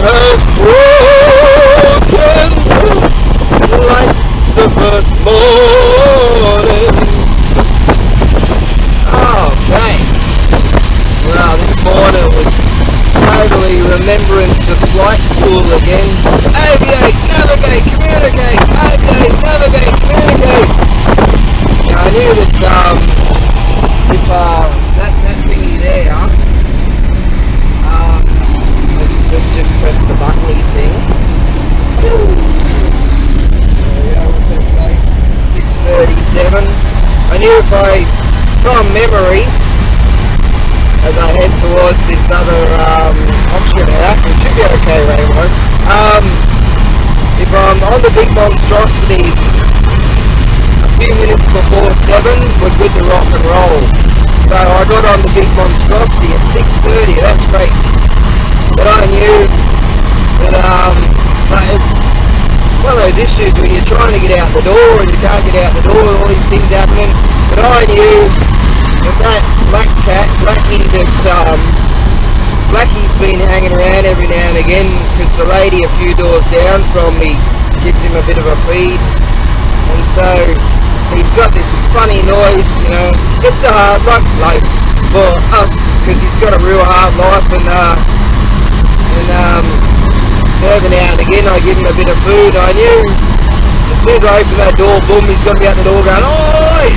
has broken like the first morning. Okay. Well, this morning was totally remembrance of flight school again. Aviate, navigate, communicate. Aviate, navigate, communicate. Now, I knew that if that thingy there, let's just press the buttony thing. There we go, what's that say? 6:37. I knew if I, from memory, as I head towards this other auction house, it should be okay, Rainbow. If I'm on the big monstrosity a few minutes before 7, we're good to rock and roll. So I got on the big monstrosity at 6:30, that's great. But I knew that it's one of those issues where you're trying to get out the door and you can't get out the door and all these things happening. But I knew that black cat, Blackie, Blackie's been hanging around every now and again because the lady a few doors down from me gives him a bit of a feed, and so he's got this funny noise, you know. It's a hard life for us because he's got a real hard life, and so every now and again I give him a bit of food. I knew as soon as I open that door, boom, he's going to be out the door going, "Oi!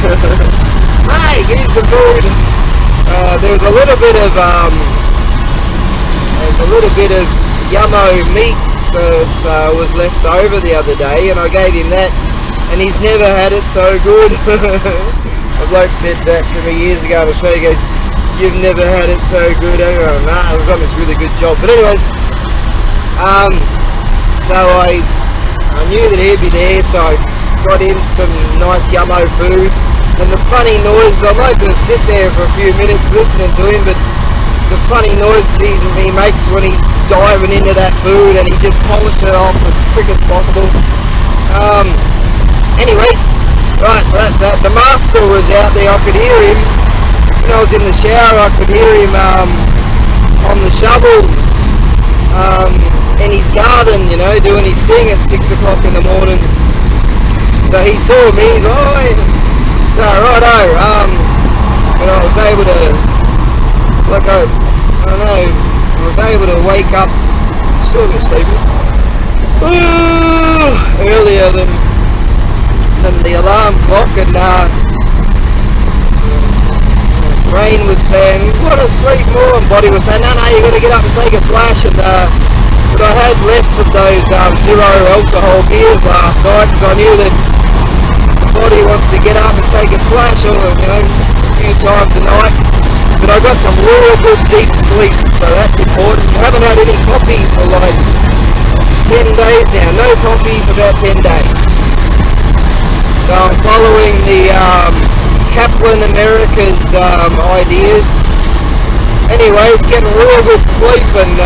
Hey, give me some food." There was a little bit of yummo meat that was left over the other day, and I gave him that, and he's never had it so good. A bloke said that to me years ago in Australia. He goes, "You've never had it so good." I go, "Nah, I was on this really good job." But anyways, so I knew that he'd be there, so I got him some nice yummo food. And the funny noises, I like to sit there for a few minutes listening to him, but the funny noises he makes when he's diving into that food, and he just polishes it off as quick as possible. Anyways, right, so that's that. The master was out there, I could hear him. When I was in the shower, I could hear him on the shovel in his garden, you know, doing his thing at 6 o'clock in the morning. So he saw me, he's like, "Oh, so righto, but I was able to, like I don't know, I was able to wake up, still a bit sleepy, earlier than the alarm clock, and brain was saying, "You want to sleep more," and body was saying, "No, you got to get up and take a slash." And but I had less of those 0 alcohol beers last night because I knew that body wants to get up and take a slash, or you know, a few times a night. But I got some real good deep sleep, so that's important. I haven't had any coffee for like 10 days now. No coffee for about 10 days. So I'm following the Kaplan America's ideas. Anyways, getting real good sleep, and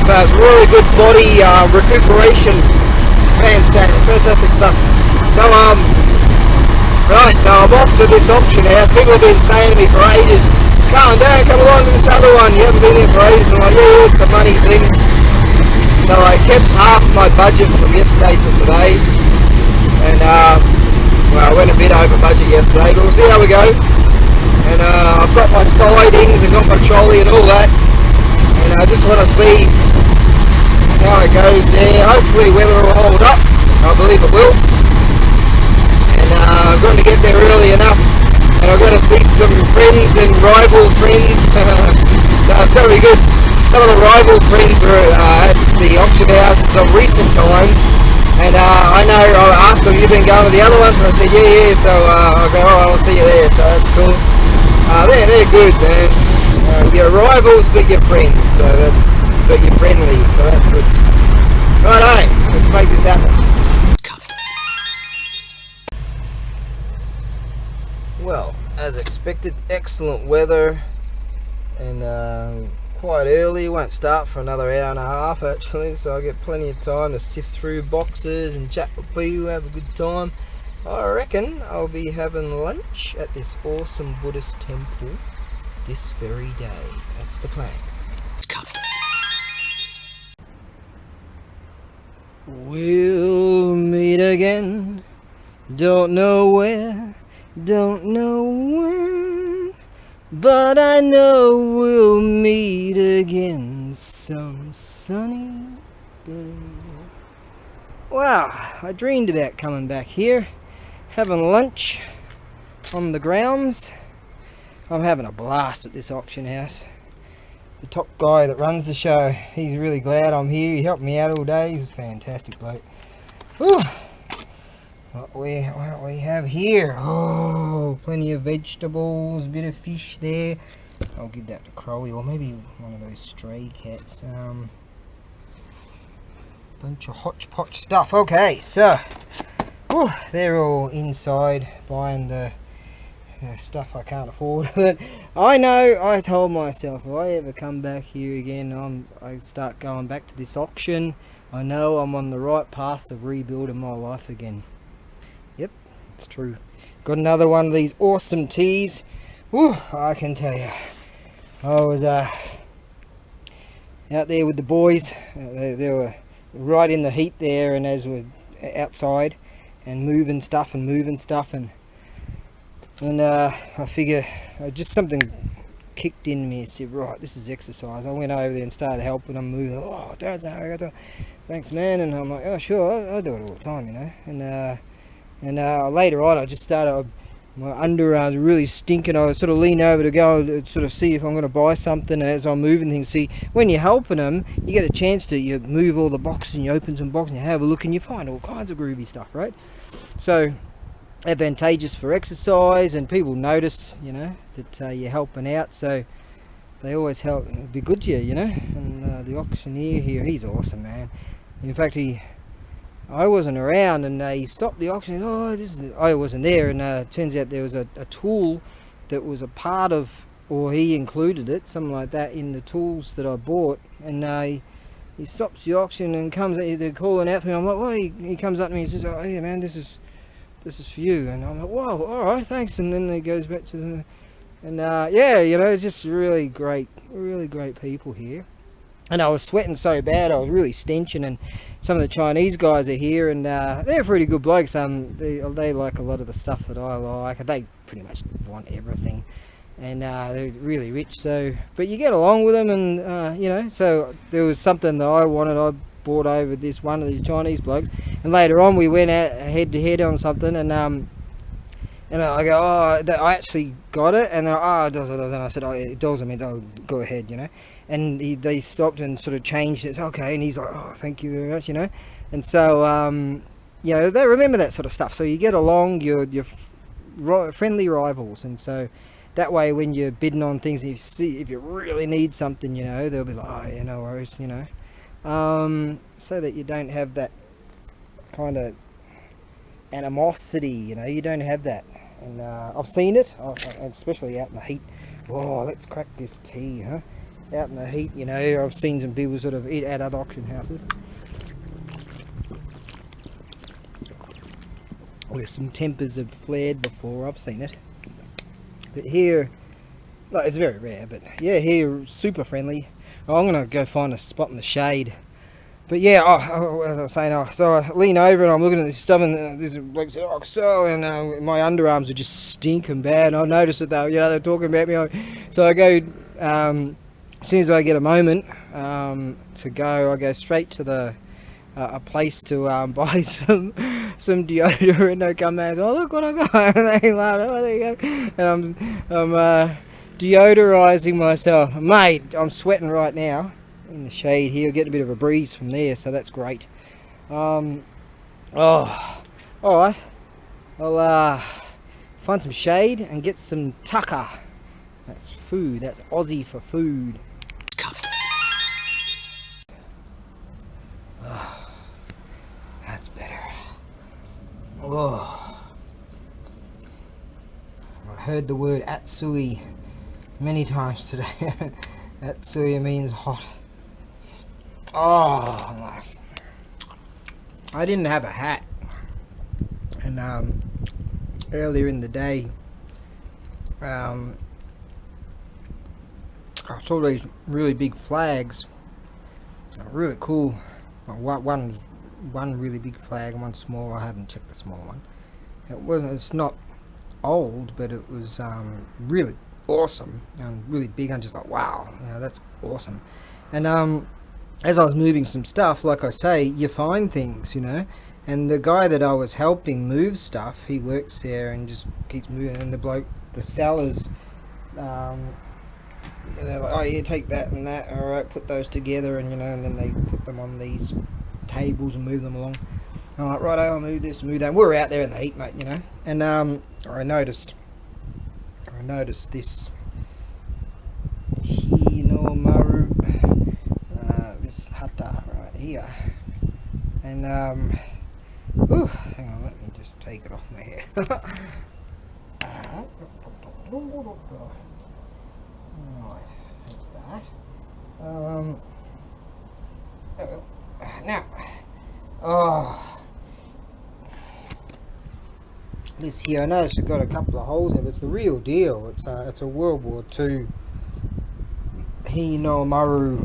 so it's really good body recuperation. Fantastic stuff. So right, so I'm off to this auction house. People have been saying to me for ages, "Come along to this other one, you haven't been here for ages." I'm like, "Yeah, it's a money thing." So I kept half my budget from yesterday to today, and well, I went a bit over budget yesterday, but we'll see how we go. And I've got my sidings and got my trolley and all that, and I just want to see how it goes there. Hopefully weather will hold up. I believe it will. And I'm going to get there early enough, and I've got to see some friends and rival friends. So it's going to be good. Some of the rival friends were at the auction house some recent times, and I know I asked them, "You've been going to the other ones?" And I said, yeah. So I go, "Oh, I'll see you there." So that's cool. They're good, man. You're rivals, but you're friends. But you're friendly, so that's good. Right, let's make this happen. Well, as expected, excellent weather, and quite early. Won't start for another hour and a half actually, so I get plenty of time to sift through boxes and chat with people, have a good time. I reckon I'll be having lunch at this awesome Buddhist temple this very day. That's the plan. We'll meet again. Don't know where, don't know when, but I know we'll meet again some sunny day. Wow, I dreamed about coming back here, having lunch on the grounds. I'm having a blast at this auction house. The top guy that runs the show, he's really glad I'm here. He helped me out all day. He's a fantastic bloke. Whew. What we have here? Oh, plenty of vegetables, a bit of fish there. I'll give that to Crowy, or maybe one of those stray cats. Bunch of hodgepodge stuff. Okay, so they're all inside buying the stuff I can't afford. But I know, I told myself if I ever come back here again, I start going back to this auction, I know I'm on the right path to rebuilding my life again. Yep, it's true. Got another one of these awesome teas. Whew, I can tell you, I was out there with the boys. They were right in the heat there, and as we're outside and moving stuff and I figure just something kicked in me and said, right, this is exercise. I went over there and started helping them move. Oh, thanks man. And I'm like, oh sure, I do it all the time, you know. And later on I just started, my underarms were really stinking. I sort of lean over to go and sort of see if I'm going to buy something, and as I'm moving things, see, when you're helping them, you get a chance to, you move all the boxes and you open some boxes and you have a look and you find all kinds of groovy stuff, right? So advantageous for exercise, and people notice, you know, that you're helping out, so they always help, be good to you, you know. And the auctioneer here, he's awesome, man. In fact, I wasn't around, and he stopped the auction. I wasn't there, and it turns out there was a tool that was a part of, or he included it, something like that, in the tools that I bought. And he stops the auction and comes, they're calling out for me. I'm like, what? He comes up to me and says, oh yeah man, this is for you. And I'm like, whoa, all right, thanks. And then he goes back to the, and yeah, you know, just really great people here. And I was sweating so bad, I was really stenching, and some of the Chinese guys are here, and they're pretty good blokes. They like a lot of the stuff that I like. They pretty much want everything, and they're really rich. So, but you get along with them, and you know. So there was something that I wanted. I bought over one of these Chinese blokes, and later on we went out head to head on something, and I go, oh, I actually got it, and then it doesn't. And I said, oh, it doesn't mean, oh, go ahead, you know. And they stopped and sort of changed it. Okay, and he's like, oh, thank you very much, you know. And so you know, they remember that sort of stuff. So you get along, you're friendly rivals, and so that way when you're bidding on things, and you see if you really need something, you know, they'll be like, oh yeah, no worries, you know. So that you don't have that kind of animosity, you know. You don't have that. And I've seen it, especially out in the heat. Oh, let's crack this tea, huh? Out in the heat, you know. I've seen some people sort of eat at other auction houses where some tempers have flared before. I've seen it, but here, like, it's very rare. But yeah, here super friendly. I'm gonna go find a spot in the shade. But yeah, as I was saying, so I lean over and I'm looking at this stuff, and this bloke said, oh, so, and my underarms are just stinking bad. And I noticed that they're talking about me. So I go, as soon as I get a moment to go, I go straight to a place to buy some deodorant. And they come there and say, oh, look what I got. And they laugh, oh, there you go. And I'm deodorizing myself. Mate, I'm sweating right now in the shade here. Get a bit of a breeze from there, so that's great. Oh, alright, I'll find some shade and get some tucker. That's food, that's Aussie for food. Oh, that's better. Oh, I heard the word atsui many times today. Atsui means hot. Oh, I didn't have a hat, and earlier in the day, I saw these really big flags, really cool. One's one really big flag and one small. I haven't checked the small one. It's not old, but it was really awesome and really big. I'm just like, wow, that's awesome. And as I was moving some stuff, like I say, you find things, and the guy that I was helping move stuff, he works there and just keeps moving. And the sellers, they're like, oh yeah, take that and that, all right, put those together, and and then they put them on these tables and move them along. I'm like, right, I'll move this, move that. We're out there in the heat, mate, and I noticed this Hinomaru, this hata right here, and hang on, let me just take it off my hair. Right, that's that. Now, this here, I noticed it's got a couple of holes in it. It's the real deal. It's a World War II Hinomaru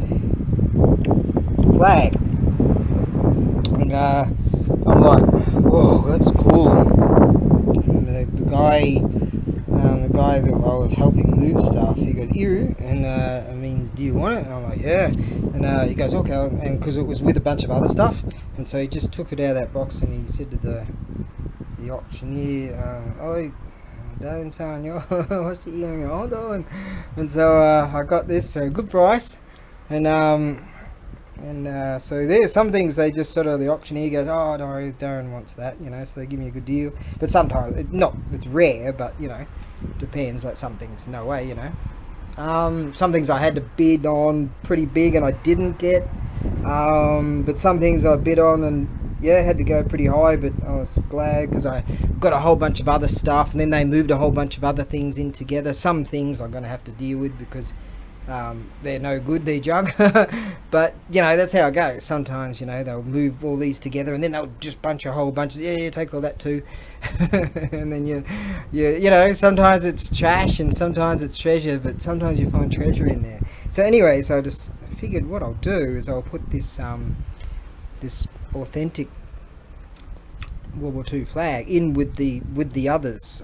flag, and I'm like, whoa, that's cool. And the guy that I was helping move stuff, he goes, "Iru," and it means, "Do you want it?" And I'm like, "Yeah." And he goes, "Okay," and because it was with a bunch of other stuff, and so he just took it out of that box and he said to the auctioneer, "Oh, don't sign your what's the ear hold on." And so I got this good price, and so there's some things they just sort of, the auctioneer goes, "Oh, don't worry, Darren wants that," so they give me a good deal. But sometimes it's rare, but depends. Like some things, no way, some things I had to bid on pretty big and I didn't get, but some things I bid on and had to go pretty high, but I was glad because I got a whole bunch of other stuff, and then they moved a whole bunch of other things in together. Some things I'm going to have to deal with because they're no good, they're junk. But that's how it goes. Sometimes they'll move all these together and then they'll just bunch a whole bunch of, take all that too. And then sometimes it's trash and sometimes it's treasure, but sometimes you find treasure in there. So anyway, so I just figured what I'll do is I'll put this this authentic World War II flag in with the others,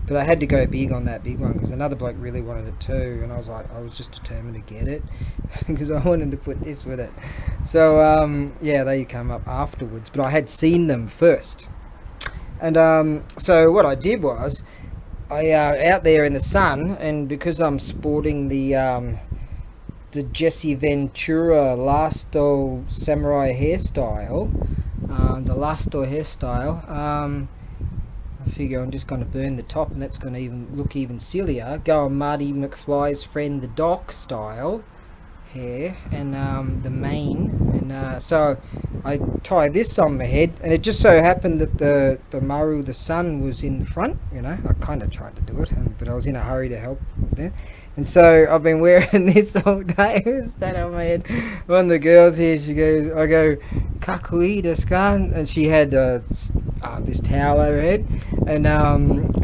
but I had to go big on that big one because another bloke really wanted it too, and I was just determined to get it because I wanted to put this with it. So they come up afterwards, but I had seen them first, and so what I did was I out there in the sun, and because I'm sporting the Jesse Ventura Lasto Samurai hairstyle, I figure I'm just going to burn the top, and that's going to look even sillier. Go on Marty McFly's friend the Doc style hair, and the mane, and so I tie this on my head, and it just so happened that the Maru, the sun, was in front. I kind of tried to do it, but I was in a hurry to help there. And so I've been wearing this all day. It's that on my head. One of the girls here, I go, "Kakui desu ka?" And she had this towel over her head, and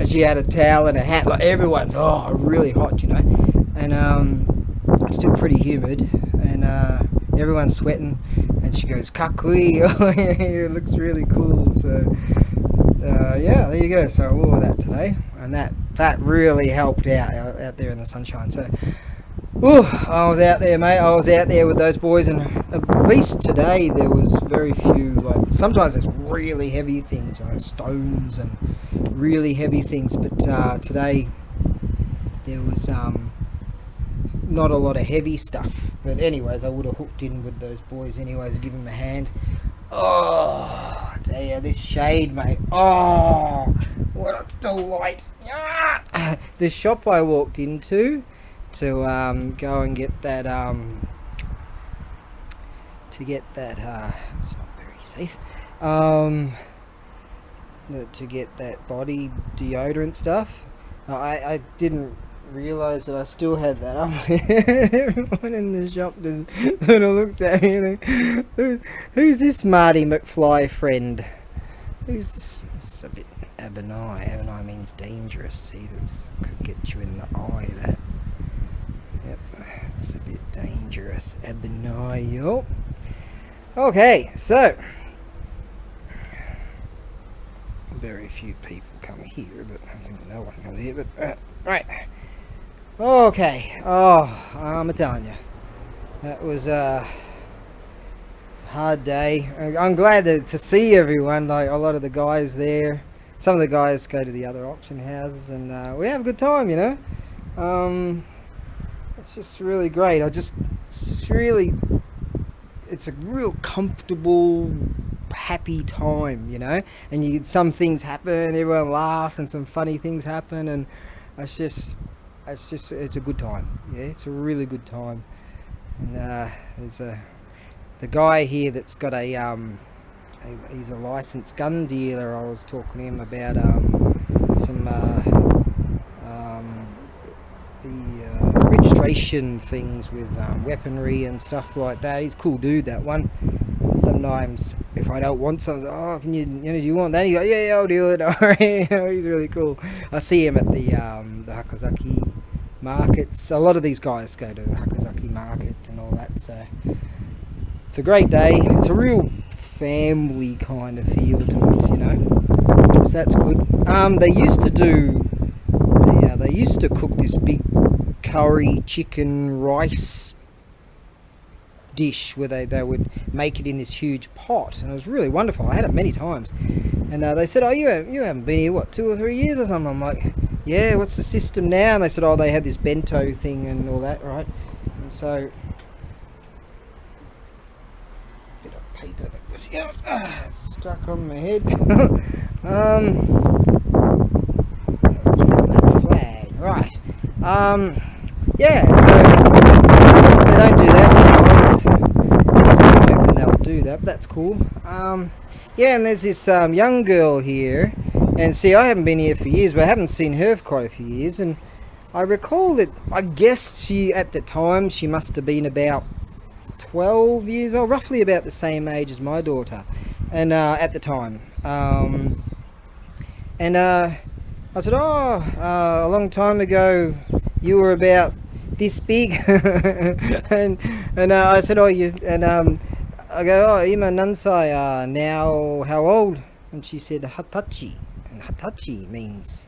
she had a towel and a hat. Like everyone's really hot, and it's still pretty humid, and everyone's sweating. And she goes, "Kakui," it looks really cool. So there you go. So I wore that today, and that really helped out there in the sunshine. So I was out there, mate. I was out there with those boys, and at least today there was very few, like sometimes there's really heavy things like stones and really heavy things, but today there was not a lot of heavy stuff. But anyways, I would have hooked in with those boys anyways, give them a hand. Oh, I tell you, this shade, mate. Oh, what a delight. The shop I walked into to go and get that it's not very safe, to get that body deodorant stuff. I didn't realise that I still had that on. Everyone in the shop just sort of looks at me and who's this Marty McFly friend? Who's this? It's a bit Abonai. Abonai means dangerous. See, that could get you in the eye. That. Yep, a bit dangerous, Abonai. Okay, so very few people come here, but I think no one comes here. But right, okay. Oh, I'm telling you, that was a hard day. I'm glad to see everyone. Like a lot of the guys there. Some of the guys go to the other auction houses, and we have a good time. You know, it's just really great. It's a real comfortable, happy time, you know. And some things happen, everyone laughs, and some funny things happen, and it's a good time. Yeah, it's a really good time. And there's the guy here that's got he's a licensed gun dealer. I was talking to him about some the registration things with weaponry and stuff like that. He's a cool dude, that one. Sometimes if I don't want something, oh, can do you want that? He goes, yeah, I'll deal it. He's really cool. I see him at the Hakozaki markets. A lot of these guys go to Hakozaki market and all that, so it's a great day. It's a real family kind of feel to it, you know, so that's good. They used to cook this big curry chicken rice dish where they would make it in this huge pot, and it was really wonderful. I had it many times, and they said, oh, you haven't been here, what, 2 or 3 years or something? I'm like, yeah, what's the system now? And they said, oh, they had this bento thing and all that, right? And so bit of paper that was stuck on my head. Flag, right. Yeah, so they don't do that. I was hoping they'll do that, but that's cool. Yeah, and there's this young girl here, and see, I haven't been here for years, but I haven't seen her for quite a few years, and I recall that, I guess at the time, she must have been about 12 years old, roughly about the same age as my daughter, and at the time. I said, oh, a long time ago, you were about this big. and I said, oh, you, and I go, oh, ima nansai, now how old? And she said, hatachi. And hatachi means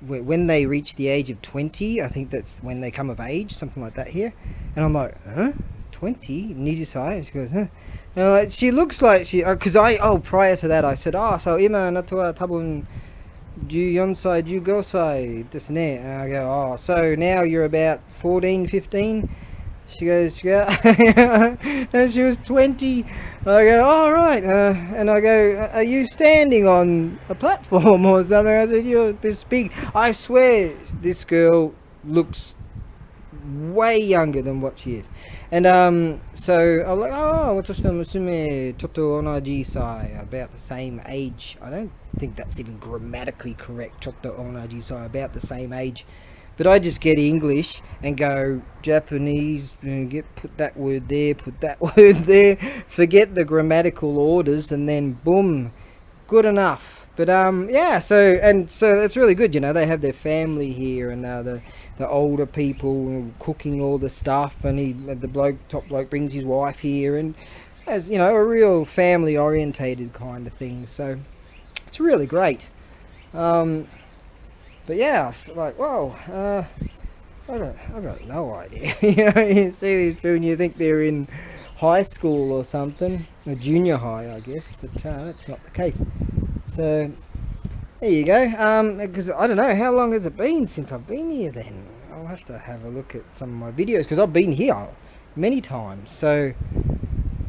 when they reach the age of 20, I think that's when they come of age, something like that here. And I'm like, huh? 20? Nijisai? She goes, huh? She looks like she, because prior to that, I said, oh, so ima natua tabun 14歳 15歳 ですね. And I go, oh, so now you're about 14, 15? She goes, yeah. And she was 20. I go, oh, right. And I go, are you standing on a platform or something? I said, you're this big. I swear this girl looks way younger than what she is. And so I'm like, oh, 私の娘ちょっと同じ size, about the same age. I don't think that's even grammatically correct. ちょっと同じ size, about the same age. But I just get English and go Japanese and put that word there, put that word there, forget the grammatical orders, and then boom, good top. But yeah, so that's really good, you know. They have their family here, and the older people cooking all the stuff, and the top bloke brings his wife here, and as you know, a real family orientated kind of thing. So it's really great. But yeah, it's like, whoa, I got no idea. You know, you see these people and you think they're in high school or something, or junior high, I guess, but that's not the case. So there you go. Because I don't know, how long has it been since I've been here then? I'll have to have a look at some of my videos, because I've been here many times. So,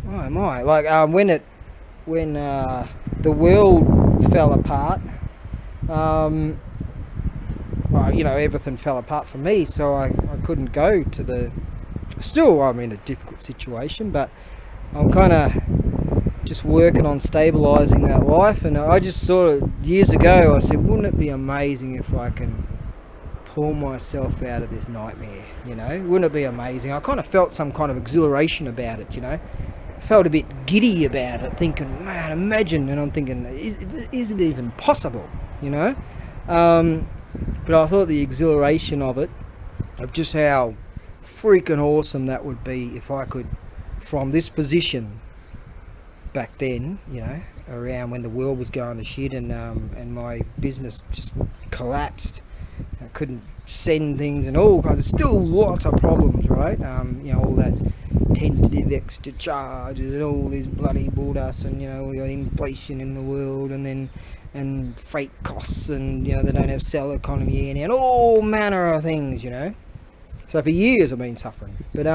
oh am I? Like when the world fell apart, well, you know, everything fell apart for me, so I couldn't go to the... Still, I'm in a difficult situation, but I'm kind of just working on stabilising that life. And I just sort of, years ago, I said, wouldn't it be amazing if I can pull myself out of this nightmare, you know? Wouldn't it be amazing? I kind of felt some kind of exhilaration about it, you know? I felt a bit giddy about it, thinking, man, imagine. And I'm thinking, is it even possible, you know? But I thought the exhilaration of it, of just how freaking awesome that would be if I could, from this position back then, you know, around when the world was going to shit, and my business just collapsed. I couldn't send things and all kinds of, still lots of problems, right? You know, all that tentative extra charges and all this bloody bulldoss, and you know, we got inflation in the world, and freight costs, and you know, they don't have cell economy and all manner of things, you know. So for years I've been suffering, but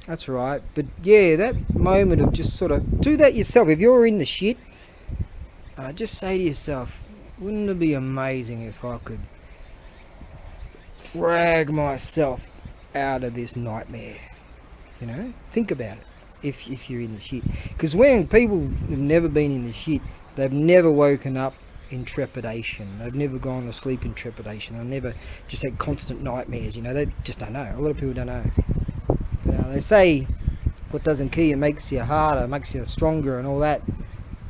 that's right. But yeah, that moment of just sort of do that yourself. If you're in the shit, just say to yourself, wouldn't it be amazing if I could drag myself out of this nightmare? You know, think about it if you're in the shit. Because when people have never been in the shit, they've never woken up in trepidation. They've never gone to sleep in trepidation. They've never just had constant nightmares. You know, they just don't know. A lot of people don't know. But, they say what doesn't kill you makes you harder, makes you stronger, and all that.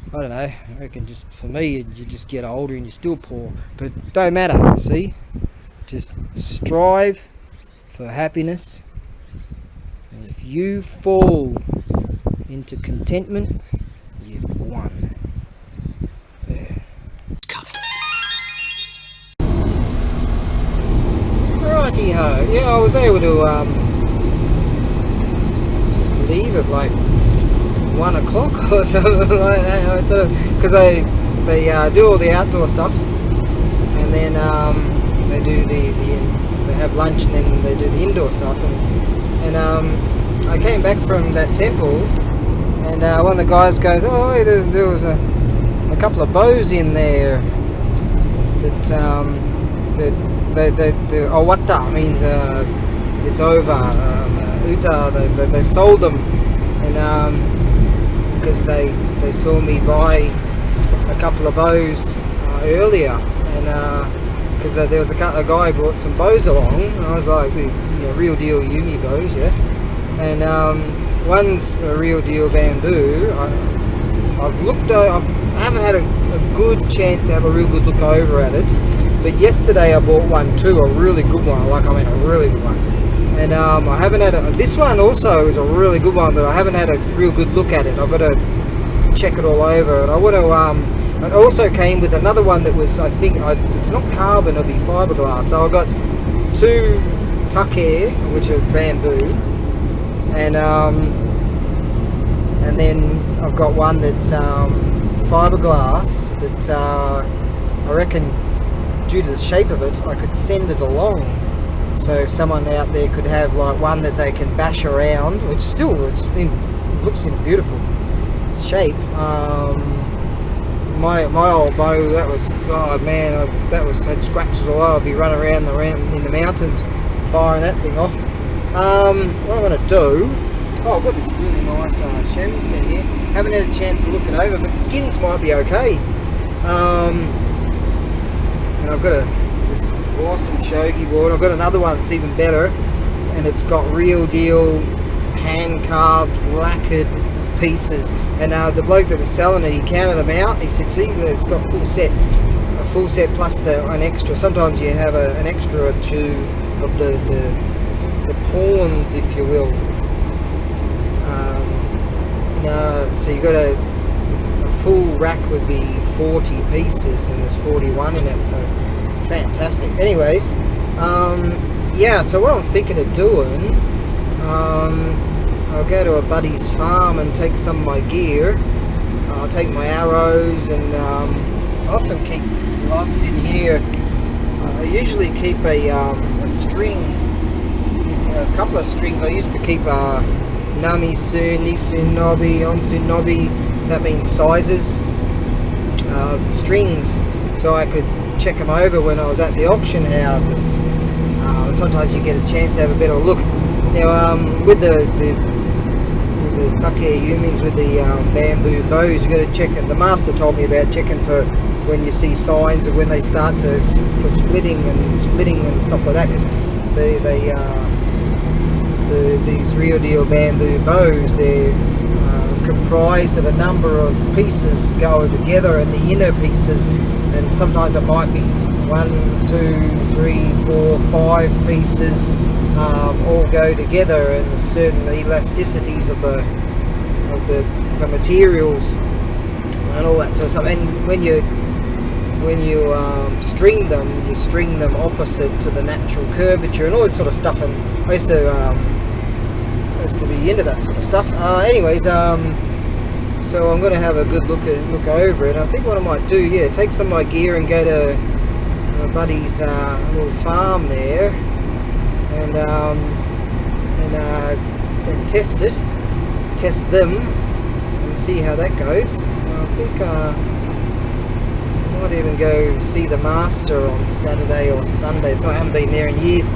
I don't know. I reckon just for me, you just get older and you're still poor. But don't matter. See, just strive for happiness. And if you fall into contentment, you've won. Righty-ho. Yeah, I was able to leave at like 1 o'clock or something like that. Sort of, because they do all the outdoor stuff, and then they do they have lunch, and then they do the indoor stuff. And I came back from that temple, and one of the guys goes, "Oh, hey, there was a couple of bows in there that the Owata means it's over. Uta, they've sold them, and because they saw me buy a couple of bows earlier, and because there was a guy brought some bows along, and I was like, you know, real deal Yumi bows, yeah, and one's a real deal bamboo. I've looked, I haven't had a good chance to have a real good look over at it, but yesterday I bought one too, a really good one, a really good one. And I haven't had this one also is a really good one, but I haven't had a real good look at it. I've got to check it all over, and I want to, it also came with another one that was, I think, it's not carbon, it'll be fiberglass. So I've got two take, which are bamboo, and then I've got one that's fiberglass that I reckon, due to the shape of it, I could send it along, so someone out there could have like one that they can bash around, which still looks in beautiful shape. My old bow, that was, oh man, that was, had scratches all over. I'd be running around in the mountains firing that thing off. What I'm going to do, I've got this really nice chamois set here. Haven't had a chance to look it over, but the skins might be okay. And I've got this awesome shogi board. I've got another one that's even better, and it's got real deal hand carved lacquered pieces. And the bloke that was selling it, he counted them out. He said, "See, it's got a full set plus an extra. Sometimes you have an extra or two of the pawns, if you will." So you got a full rack would be 40 pieces, and there's 41 in it, so fantastic. Anyways, yeah, so what I'm thinking of doing, I'll go to a buddy's farm and take some of my gear. I'll take my arrows, and I often keep gloves in here. I usually keep a string, a couple of strings. I used to keep Namisun, Nisun Nobi, Onsun Nobi, that means sizes of the strings, so I could check them over when I was at the auction houses. Sometimes you get a chance to have a better look. Now, with the take yumis, with the bamboo bows, you got to check it. The master told me about checking for when you see signs of when they start for splitting and stuff like that, because these real deal bamboo bows, they're comprised of a number of pieces going together, and the inner pieces, and sometimes it might be 1, 2, 3, 4, 5 pieces all go together, and certain elasticities of the materials and all that sort of stuff. And when you string them opposite to the natural curvature and all this sort of stuff. And I used to be into that sort of stuff. Anyways, so I'm going to have a good look over it. I think what I might do, yeah, take some of my gear and go to my buddy's little farm there, and test them, and see how that goes. I think I might even go see the master on Saturday or Sunday, so I haven't been there in years.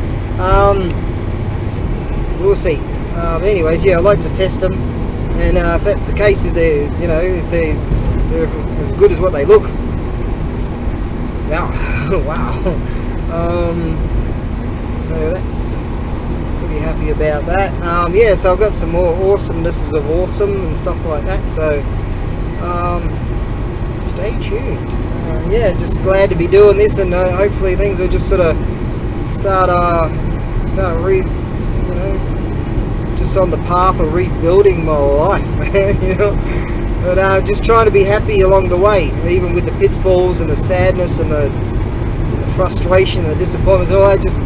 We'll see. But anyways, yeah, I like to test them, and if that's the case, if they're as good as what they look, wow, wow. So that's pretty happy about that. Yeah, so I've got some more awesomenesses of awesome and stuff like that. So stay tuned. Yeah, just glad to be doing this, and hopefully things will just sort of start just on the path of rebuilding my life, man, you know. But just trying to be happy along the way, even with the pitfalls and the sadness and the frustration and the disappointments and all that. Just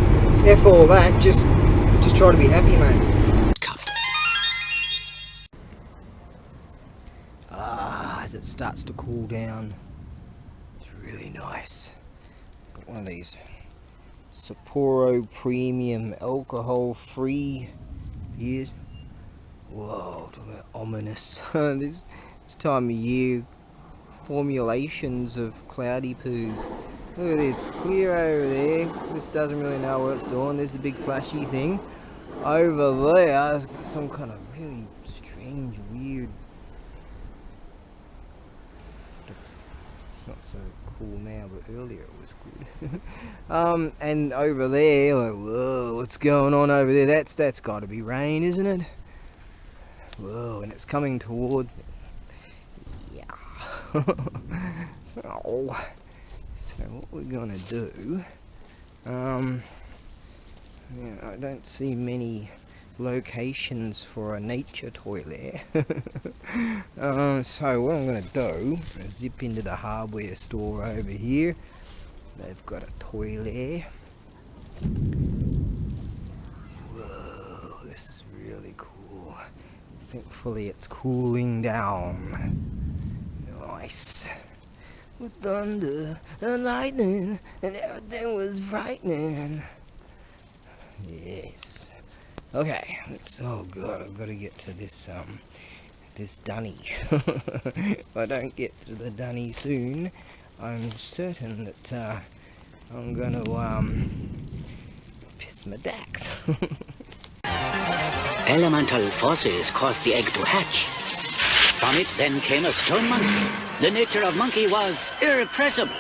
F all that, just try to be happy, mate. As it starts to cool down, it's really nice. Got one of these Sapporo Premium alcohol-free beers. Whoa, talk about ominous. This time of year, formulations of cloudy poos. Look at this, clear over there. This doesn't really know what it's doing. There's the big flashy thing. Over there, some kind of really strange, weird. It's not so cool now, but earlier it was good. And over there, like, whoa, what's going on over there? That's got to be rain, isn't it? Whoa, and it's coming toward. Yeah. Oh. So what we're gonna do? Yeah, I don't see many locations for a nature toilet. So what I'm gonna do is zip into the hardware store over here. They've got a toilet. Whoa, this is really cool. Thankfully it's cooling down. Nice. With thunder and lightning and everything was frightening. Yes. Okay, it's so good. I've got to get to this dunny. If I don't get to the dunny soon, I'm certain that I'm gonna piss my dacks. Elemental forces caused the egg to hatch. From it then came a stone monkey. The nature of monkey was irrepressible.